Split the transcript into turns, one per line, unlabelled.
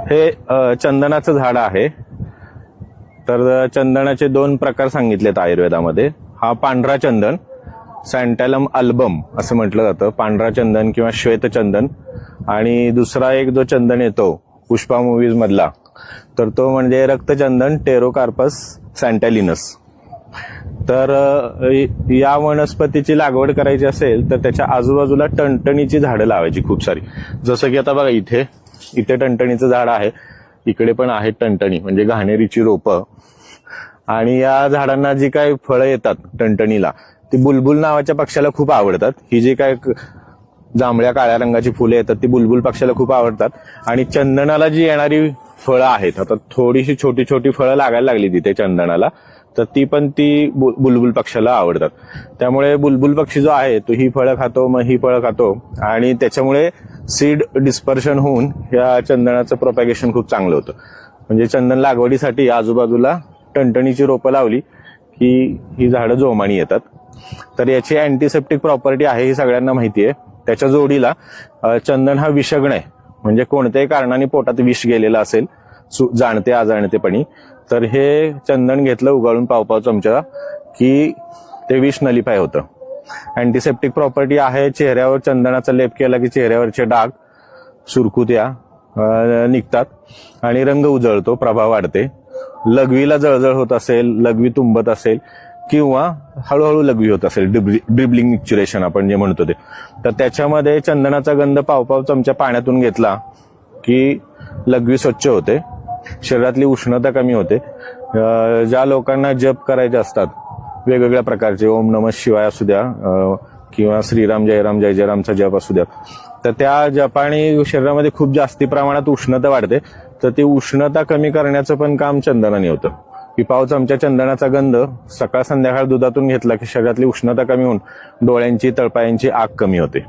हे चंदनाचं झाड आहे. तर चंदनाचे 2 प्रकार सांगितलेत आयुर्वेदामध्ये. हा पांढरा चंदन, सॅन्टॅलम अल्बम असं म्हटलं जातं, पांढरा चंदन किंवा श्वेत चंदन. आणि दुसरा एक जो चंदन येतो पुष्पा मूव्हीज मधला, तर तो म्हणजे रक्तचंदन, टेरोकार्पस सॅन्टॅलिनस. तर या वनस्पतीची लागवड करायची असेल तर त्याच्या आजूबाजूला टणटणीची झाडं लावायची खूप सारी. जसं की आता बघा इथे टणटणीचं झाड आहे, इकडे पण आहेत टणटणी म्हणजे घाणेरीची रोपं. आणि या झाडांना जी काही फळं येतात टणटणीला, ती बुलबुल नावाच्या पक्ष्याला खूप आवडतात. ही जी काय जांभळ्या काळ्या रंगाची फुले येतात ती बुलबुल पक्ष्याला खूप आवडतात. आणि चंदनाला जी येणारी फळं आहेत, आता थोडीशी छोटी छोटी फळं लागायला लागली तिथे चंदनाला, तर ती बुलबुल पक्ष्याला आवडतात. त्यामुळे बुलबुल पक्षी जो आहे तो ही फळं खातो, मग ही फळं खातो, आणि त्याच्यामुळे सीड डिस्पर्शन होऊन या चंदनाचं प्रोपॅगेशन खूप चांगलं होतं. म्हणजे चंदन लागवडीसाठी आजूबाजूला टणटणीची रोपं लावली की ही झाडं जोमानी येतात. तर याची अँटीसेप्टिक प्रॉपर्टी आहे ही सगळ्यांना माहिती आहे. त्याच्या जोडीला चंदन हा विषग्न आहे, म्हणजे कोणत्याही कारणाने पोटात विष गेलेलं असेल जाणते अजाणतेपणी, तर हे चंदन घेतलं उगाळून पाव चमचा की ते विष नलिफाय होतं. अँटीसेप्टिक प्रॉपर्टी आहे. चेहऱ्यावर चंदनाचा लेप केला की चेहऱ्यावरचे डाग, सुरकुत्या निघतात आणि रंग उजळतो, प्रभा वाढते. लघवीला जळजळ होत असेल, लघवी तुंबत असेल किंवा हळूहळू लघवी होत असेल, ड्रिबलिंग मिक्च्युरेशन आपण जे म्हणतो ते, तर त्याच्यामध्ये चंदनाचा गंध पाव चमचा पाण्यातून घेतला की लघवी स्वच्छ होते, शरीरातली उष्णता कमी होते. ज्या लोकांना जप करायचे असतात वेगवेगळ्या प्रकारचे, ओम नमः शिवाय असू द्या किंवा श्रीराम जयराम जय जयरामचा जप असू द्या, तर त्या जपाने शरीरामध्ये खूप जास्ती प्रमाणात उष्णता वाढते. तर ती उष्णता कमी करण्याचं पण काम चंदनाने होतं. की पाव चमचा चंदनाचा गंध सकाळ संध्याकाळ दुधातून घेतला की शरीरातली उष्णता कमी होऊन डोळ्यांची तळपायांची आग कमी होते.